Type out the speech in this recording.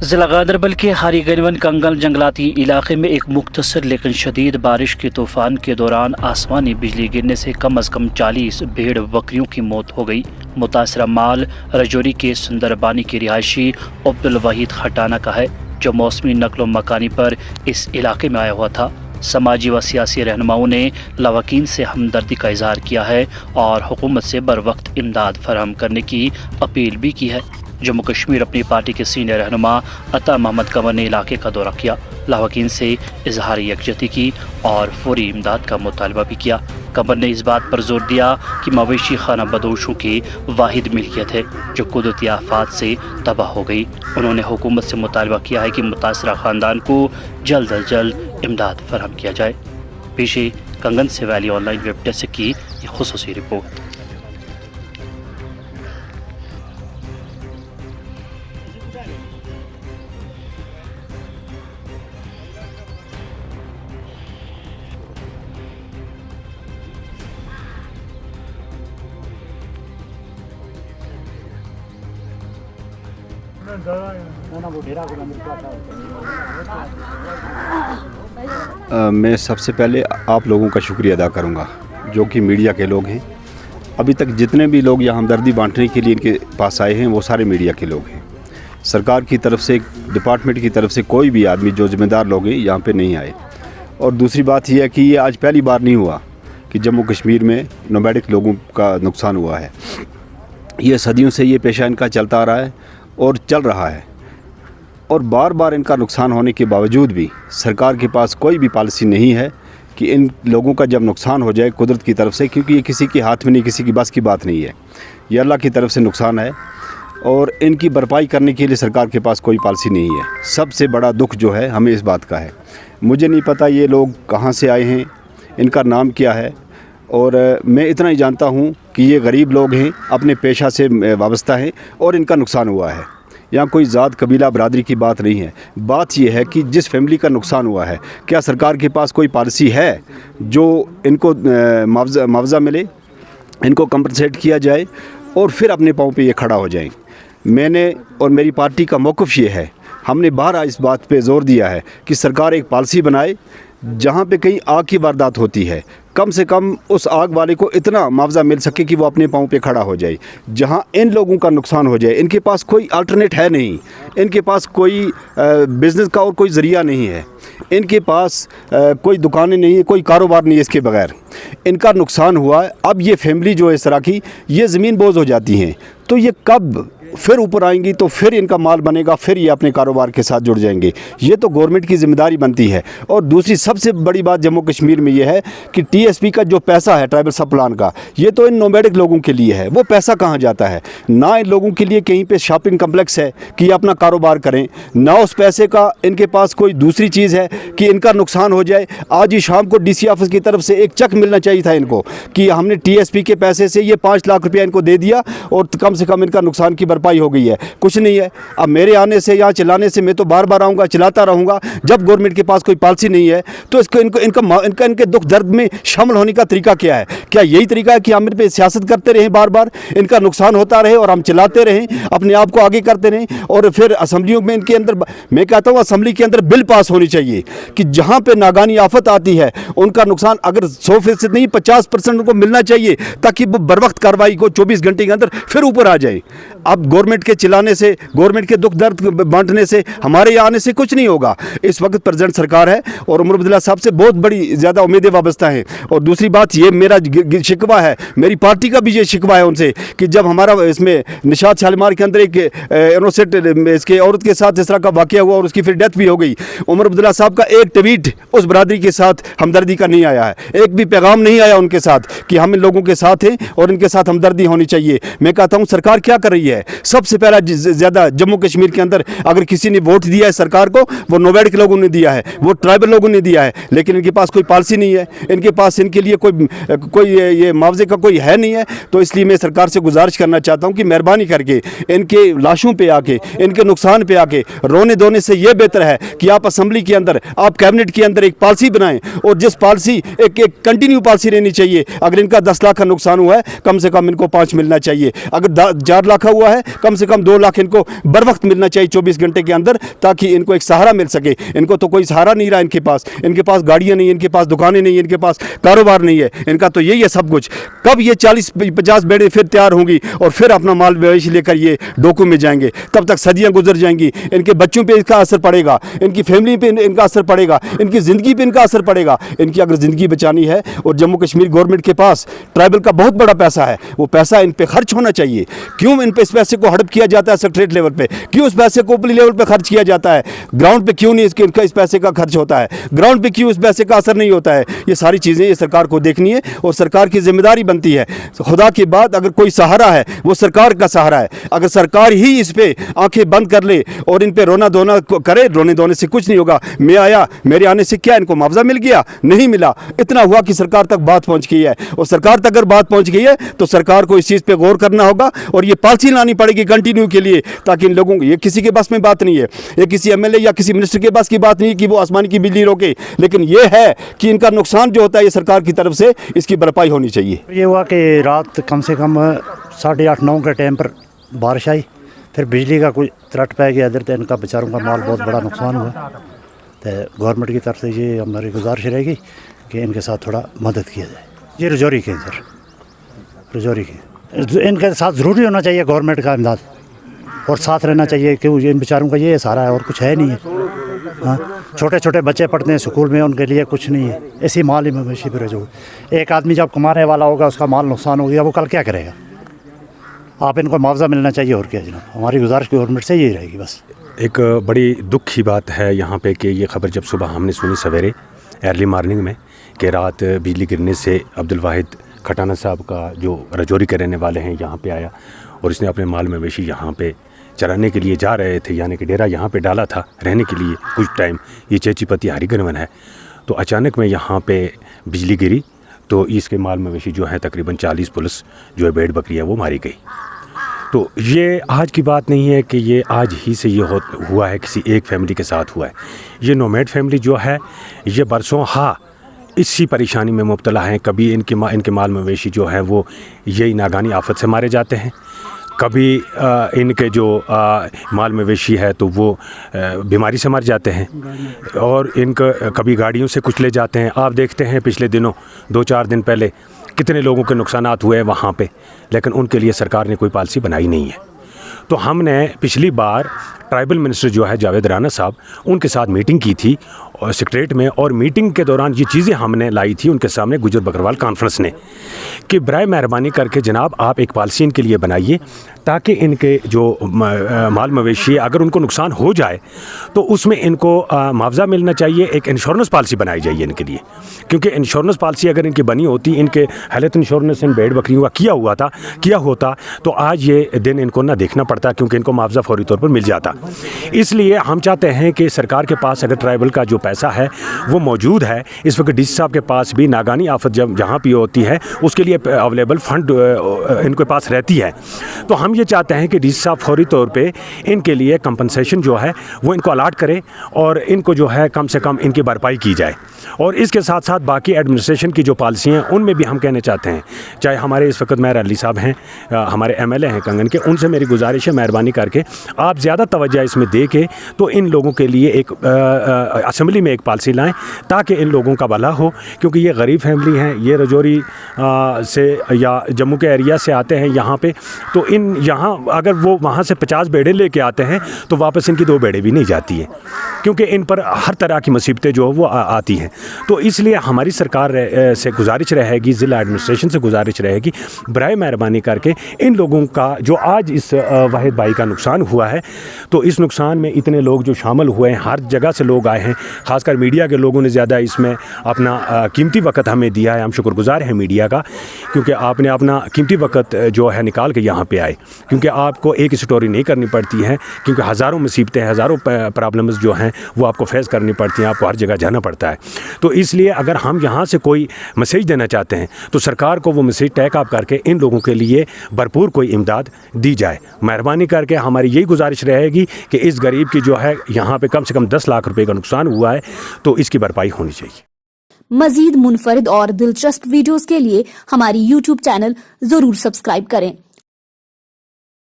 ضلع گاندربل کے ہاری گنون کنگل جنگلاتی علاقے میں ایک مختصر لیکن شدید بارش کے طوفان کے دوران آسمانی بجلی گرنے سے کم از کم 40 بھیڑ بکریوں کی موت ہو گئی۔ متاثرہ مال رجوری کے سندربانی کی رہائشی عبدالوحید کھٹانہ کا ہے، جو موسمی نقل و مکانی پر اس علاقے میں آیا ہوا تھا۔ سماجی و سیاسی رہنماؤں نے لواحقین سے ہمدردی کا اظہار کیا ہے اور حکومت سے بروقت امداد فراہم کرنے کی اپیل بھی کی ہے۔ جموں کشمیر اپنی پارٹی کے سینئر رہنما عطا محمد قمر نے علاقے کا دورہ کیا، لواحقین سے اظہار یکجہتی کی اور فوری امداد کا مطالبہ بھی کیا۔ قمر نے اس بات پر زور دیا کہ مویشی خانہ بدوشوں کی واحد ملکیت ہے جو قدرتی آفات سے تباہ ہو گئی۔ انہوں نے حکومت سے مطالبہ کیا ہے کہ متاثرہ خاندان کو جلد از جلد امداد فراہم کیا جائے۔ پیشے کنگن سے ویلی آن لائن ویب ڈیسک کی یہ خصوصی رپورٹ۔ میں سب سے پہلے آپ لوگوں کا شکریہ ادا کروں گا جو کہ میڈیا کے لوگ ہیں۔ ابھی تک جتنے بھی لوگ یہاں ہمدردی بانٹنے کے لیے ان کے پاس آئے ہیں وہ سارے میڈیا کے لوگ ہیں۔ سرکار کی طرف سے، ڈپارٹمنٹ کی طرف سے کوئی بھی آدمی جو ذمہ دار لوگ ہیں یہاں پہ نہیں آئے۔ اور دوسری بات یہ ہے کہ یہ آج پہلی بار نہیں ہوا کہ جموں کشمیر میں نومیڈک لوگوں کا نقصان ہوا ہے۔ یہ صدیوں سے یہ پیشہ ان کا چلتا آ رہا ہے اور چل رہا ہے، اور بار بار ان کا نقصان ہونے کے باوجود بھی سرکار کے پاس کوئی بھی پالیسی نہیں ہے کہ ان لوگوں کا جب نقصان ہو جائے قدرت کی طرف سے، کیونکہ یہ کسی کے ہاتھ میں نہیں، کسی کی بس کی بات نہیں ہے، یہ اللہ کی طرف سے نقصان ہے اور ان کی بھرپائی کرنے کے لیے سرکار کے پاس کوئی پالیسی نہیں ہے۔ سب سے بڑا دکھ جو ہے ہمیں اس بات کا ہے۔ مجھے نہیں پتہ یہ لوگ کہاں سے آئے ہیں، ان کا نام کیا ہے، اور میں اتنا ہی جانتا ہوں کہ یہ غریب لوگ ہیں، اپنے پیشہ سے وابستہ ہیں اور ان کا نقصان ہوا ہے۔ یہاں کوئی ذات قبیلہ برادری کی بات نہیں ہے، بات یہ ہے کہ جس فیملی کا نقصان ہوا ہے کیا سرکار کے پاس کوئی پالیسی ہے جو ان کو معاوضہ ملے، ان کو کمپنسیٹ کیا جائے اور پھر اپنے پاؤں پہ یہ کھڑا ہو جائیں۔ میں نے اور میری پارٹی کا موقف یہ ہے، ہم نے بارہا اس بات پہ زور دیا ہے کہ سرکار ایک پالیسی بنائے، جہاں پہ کہیں آگ کی واردات ہوتی ہے کم سے کم اس آگ والے کو اتنا معاوضہ مل سکے کہ وہ اپنے پاؤں پہ کھڑا ہو جائے۔ جہاں ان لوگوں کا نقصان ہو جائے، ان کے پاس کوئی الٹرنیٹ ہے نہیں، ان کے پاس کوئی بزنس کا اور کوئی ذریعہ نہیں ہے، ان کے پاس کوئی دکانیں نہیں ہیں، کوئی کاروبار نہیں ہے اس کے بغیر۔ ان کا نقصان ہوا ہے، اب یہ فیملی جو ہے اس طرح کی، یہ زمین بوز ہو جاتی ہیں، تو یہ کب پھر اوپر آئیں گی تو پھر ان کا مال بنے گا، پھر یہ اپنے کاروبار کے ساتھ جڑ جائیں گے۔ یہ تو گورنمنٹ کی ذمہ داری بنتی ہے۔ اور دوسری سب سے بڑی بات جموں کشمیر میں یہ ہے کہ ٹی ایس پی کا جو پیسہ ہے ٹرائبل سب پلان کا، یہ تو ان نومیڈک لوگوں کے لیے ہے، وہ پیسہ کہاں جاتا ہے؟ نہ ان لوگوں کے لیے کہیں پہ شاپنگ کمپلیکس ہے کہ یہ اپنا کاروبار کریں، نہ اس پیسے کا ان کے پاس کوئی دوسری چیز ہے کہ ان کا نقصان ہو جائے۔ آج ہی شام کو ڈی سی آفس کی طرف سے ایک چیک ملنا چاہیے تھا ان کو کہ ہم نے ٹی ایس پی کے پیسے سے یہ 5 لاکھ روپیہ ان کو دے دیا اور کم سے کم ان کا نقصان کی بھرپائی ہو گئی ہے۔ کچھ نہیں ہے۔ اب میرے آنے سے یہاں چلانے سے میں تو بار بار آؤں گا، چلاتا رہوں گا۔ جب گورنمنٹ کے پاس کوئی پالیسی نہیں ہے تو ان کے دکھ درد میں شامل ہونے کا طریقہ کیا ہے؟ کیا یہی طریقہ ہے کہ ہم ان پہ سیاست کرتے رہیں، بار بار ان کا نقصان ہوتا رہے اور ہم چلاتے رہیں، اپنے آپ کو آگے کرتے رہیں، اور پھر اسمبلیوں میں ان کے اندر، میں کہتا ہوں اسمبلی کے اندر بل پاس ہونی چاہیے کہ جہاں پہ ناگانی آفت آتی ہے ان کا نقصان اگر 100% نہیں 50% ان کو ملنا چاہیے تاکہ وہ بروقت کارروائی کو 24 گھنٹے کے اندر پھر اوپر آ جائے۔ اب گورنمنٹ کے چلانے سے، گورنمنٹ کے دکھ درد بانٹنے سے، ہمارے آنے سے کچھ نہیں ہوگا۔ اس وقت پریزیڈنٹ سرکار ہے اور عمر عبداللہ صاحب سے بہت بڑی زیادہ امیدیں وابستہ ہیں۔ اور دوسری بات یہ میرا شکوہ ہے، میری پارٹی کا بھی یہ شکوہ ہے ان سے کہ جب ہمارا اس میں نشاط شالیمار کے اندر ایک انوسیٹ اس کے عورت کے ساتھ اس طرح کا واقعہ ہوا اور اس کی پھر ڈیتھ بھی ہو گئی، عمر عبداللہ صاحب کا ایک ٹویٹ اس برادری کے ساتھ ہمدردی کا نہیں آیا ہے، ایک بھی پیغام نہیں آیا ان کے ساتھ کہ ہم ان لوگوں کے ساتھ ہیں اور ان کے ساتھ ہمدردی ہونی چاہیے۔ میں کہتا ہوں سرکار کیا کر رہی ہے؟ سب سے پہلا زیادہ جموں کشمیر کے اندر اگر کسی نے ووٹ دیا ہے سرکار کو، وہ نومیڈک لوگوں نے دیا ہے، وہ ٹرائبل لوگوں نے دیا ہے، لیکن ان کے پاس کوئی پالیسی نہیں ہے، ان کے پاس ان کے لیے کوئی یہ معاوضے کا کوئی ہے نہیں ہے۔ تو اس لیے میں سرکار سے گزارش کرنا چاہتا ہوں کہ مہربانی کر کے ان کے لاشوں پہ آ کے، ان کے نقصان پہ آ کے رونے دھونے سے یہ بہتر ہے کہ آپ اسمبلی کے اندر، آپ کیبنٹ کے اندر ایک پالیسی بنائیں، اور جس پالیسی ایک کنٹینیو پالیسی رہنی چاہیے۔ اگر ان کا 10 لاکھ کا نقصان ہوا ہے کم سے کم ان کو 5 ملنا چاہیے، اگر 4 لاکھ کا ہوا ہے कम से कम 2 लाख इनको बर वक्त मिलना चाहिए 24 घंटे के अंदर, ताकि इनको एक सहारा मिल सके। इनको तो कोई सहारा नहीं रहा, इनके पास गाड़ियाँ नहीं, इनके पास दुकानें नहीं, इनके पास कारोबार नहीं है, इनका तो यही है सब कुछ। कब ये 40-50 बेड़े फिर तैयार होंगी और फिर अपना माल मवेशी लेकर ये डोकू में जाएंगे? तब तक सदियाँ गुजर जाएंगी। इनके बच्चों पे इसका असर पड़ेगा, इनकी फैमिली पे इनका असर पड़ेगा, इनकी ज़िंदगी पे इनका असर पड़ेगा। इनकी अगर ज़िंदगी बचानी है, और जम्मू कश्मीर गवर्नमेंट के पास ट्राइबल का बहुत बड़ा पैसा है, वो पैसा इन पे खर्च होना चाहिए। क्यों इन पे इस पैसे को हड़प किया जाता है सेक्रेटरी लेवल पे? क्यों इस पैसे को ऊपरी लेवल पे खर्च किया जाता है? ग्राउंड पे क्यों नहीं इनका इस पैसे का खर्च होता है? ग्राउंड पे क्यों इस पैसे का असर नहीं होता है? ये सारी चीज़ें ये सरकार को देखनी है और सरकार की जिम्मेदारी बनती है। खुदा के बाद अगर कोई सहारा है, वो सरकार का सहारा है। अगर सरकार ही इस पे आंखें बंद कर ले और इन पे रोना धोना करे, रोने धोने से कुछ नहीं होगा। मैं आया, मेरे आने से क्या इनको मुआवजा मिल गया? नहीं मिला। इतना हुआ कि सरकार तक बात पहुंच गई है, और सरकार तक अगर बात पहुंच गई है तो सरकार को इस चीज़ पे गौर करना होगा और ये पॉलिसी लानी पड़ेगी कंटिन्यू के लिए, ताकि इन लोगों को, ये किसी के बस में बात नहीं है, ये किसी एमएलए या किसी मिनिस्टर के बस की बात नहीं है कि वो आसमानी की बिजली रोके, लेकिन ये है कि इनका नुकसान जो होता है ये सरकार की तरफ से इसकी भरपाई होनी चाहिए। ये हुआ कि रात कम से कम 8:30-9 के टाइम पर बारिश आई, फिर बिजली का कोई त्रट पै गया इधर, तो इनका बेचारों का माल बहुत बड़ा नुकसान हुआ। तो गवर्नमेंट की तरफ से ये हमारी गुजारिश रहेगी कि इनके साथ थोड़ा मदद किया जाए। ये रजौरी के सर, रजौरी के इनके साथ ज़रूरी होना चाहिए गवर्नमेंट का इमदाद, और साथ रहना चाहिए, क्योंकि इन बेचारों का ये सहारा है और कुछ है नहीं है। हाँ, छोटे छोटे बच्चे पढ़ते हैं स्कूल में, उनके लिए कुछ नहीं है। ऐसी माल ही मवेशी पर जो एक आदमी जब कमाने वाला होगा, उसका माल नुकसान हो गया, वो कल क्या करेगा? आप इनको मुआवजा मिलना चाहिए, और क्या जनाब, हमारी गुजारिश गवर्नमेंट से यही रहेगी बस। एक बड़ी दुख की बात है यहाँ पे कि ये खबर जब सुबह हमने सुनी सवेरे अर्ली मॉर्निंग में कि रात बिजली गिरने से अब्दुल वाहिद खटाना साहब का, जो रजौरी के रहने वाले हैं, यहाँ पे आया और इसने अपने माल मवेशी यहाँ पे चराने के लिए जा रहे थे, यानी कि डेरा यहाँ पे डाला था रहने के लिए कुछ टाइम। ये चेचीपति हरिगनवन है। तो अचानक में यहाँ पे बिजली गिरी तो इसके माल मवेशी जो है तकरीबन 40 प्लस जो है भेड़ बकरियाँ वो मारी गई। तो ये आज की बात नहीं है कि ये आज ही से ये हुआ है, किसी एक फैमिली के साथ हुआ है। ये नोमैड फैमिली जो है ये बरसों इसी परेशानी में मुब्तला हैं। कभी इनके माल मवेशी जो है वो यही नागानी आफत से मारे जाते हैं, कभी इनके जो माल मवेशी है तो वो बीमारी से मर जाते हैं, और इनका कभी गाड़ियों से कुचले जाते हैं। आप देखते हैं पिछले दिनों 2-4 दिन पहले कितने लोगों के नुकसानात हुए वहाँ पे, लेकिन उनके लिए सरकार ने कोई पॉलिसी बनाई नहीं है। तो हमने पिछली बार ट्राइबल मिनिस्टर जो है जावेद राना साहब, उनके साथ मीटिंग की थी और सेक्रेटरीट में, और मीटिंग के दौरान ये चीज़ें हमने लाई थी उनके सामने गुजर बकरवाल कॉन्फ्रेंस ने, कि बराए मेहरबानी करके जनाब आप एक पॉलिसी इनके लिए बनाइए, ताकि इनके जो माल मवेशी अगर उनको नुकसान हो जाए तो उसमें इनको मुआवजा मिलना चाहिए। एक इंश्योरेंस पॉलिसी बनाई जाइए इनके लिए, क्योंकि इंश्योरेंस पॉलिसी अगर इनकी बनी होती, इनके हेल्थ इंश्योरेंस इन भेड़ बकरियों का किया होता तो आज ये दिन इनको ना देखना पड़ता, क्योंकि इनको मुआवजा फौरी तौर पर मिल जाता। इसलिए हम चाहते हैं कि सरकार के पास अगर ट्राइबल का जो पैसा है वो मौजूद है, इस वक्त डीसी साहब के पास भी नागानी आफत जब जहाँ भी होती है उसके लिए अवेलेबल फंड इनके पास रहती है। तो हम ये चाहते हैं कि डीसी साहब फौरी तौर पे इनके लिए कंपनसेशन जो है वो इनको अलाट करे, और इनको जो है कम से कम इनकी भरपाई की जाए। और इसके साथ साथ बाकी एडमिनिस्ट्रेशन की जो पॉलिसी हैं उनमें भी हम कहना चाहते हैं, चाहे हमारे इस वक्त मेयर अली साहब हैं, हमारे एमएलए हैं कंगन के, उनसे मेरी गुजारिश है मेहरबानी करके आप ज़्यादा तवज्जो इसमें दे के तो इन लोगों के लिए एक असेंबली में एक पॉलिसी लाएं, ताकि इन लोगों का भला हो। क्योंकि ये गरीब फैमिली हैं, ये रजौरी से या जम्मू के एरिया से आते हैं यहाँ पे, तो इन यहाँ अगर वो वहाँ से 50 बेड़े लेके आते हैं तो वापस इनकी 2 बेड़े भी नहीं जाती हैं, क्योंकि इन पर हर तरह की मुसीबतें जो वो आती हैं। तो इसलिए हमारी सरकार से गुजारिश रहेगी, ज़िला एडमिनिस्ट्रेशन से गुजारिश रहेगी, बराए मेहरबानी करके इन लोगों का जो आज इस वाहिद भाई का नुकसान हुआ है, तो इस नुकसान में इतने लोग जो शामिल हुए हैं, हर जगह से लोग आए हैं, ख़ासकर मीडिया के लोगों ने ज़्यादा इसमें अपना कीमती वक्त हमें दिया है। हम शुक्रगुजार हैं मीडिया का, क्योंकि आपने अपना कीमती वक्त जो है निकाल के यहाँ पे आए, क्योंकि आपको एक स्टोरी नहीं करनी पड़ती है, क्योंकि हज़ारों मुसीबतें, हज़ारों प्रॉब्लम्स जो हैं वो आपको फेस करनी पड़ती हैं, आपको हर जगह जाना पड़ता है। तो इसलिए अगर हम यहाँ से कोई मैसेज देना चाहते हैं तो सरकार को वो मैसेज टेक अप करके इन लोगों के लिए भरपूर कोई इमदाद दी जाए। मेहरबानी करके हमारी यही गुजारिश रहेगी कि इस गरीब की जो है यहाँ पे कम से कम 10 लाख रुपए का नुकसान हुआ है, तो इसकी भरपाई होनी चाहिए। मजीद मुनफरिद और दिलचस्प वीडियोस के लिए हमारी YouTube चैनल जरूर सब्सक्राइब करें।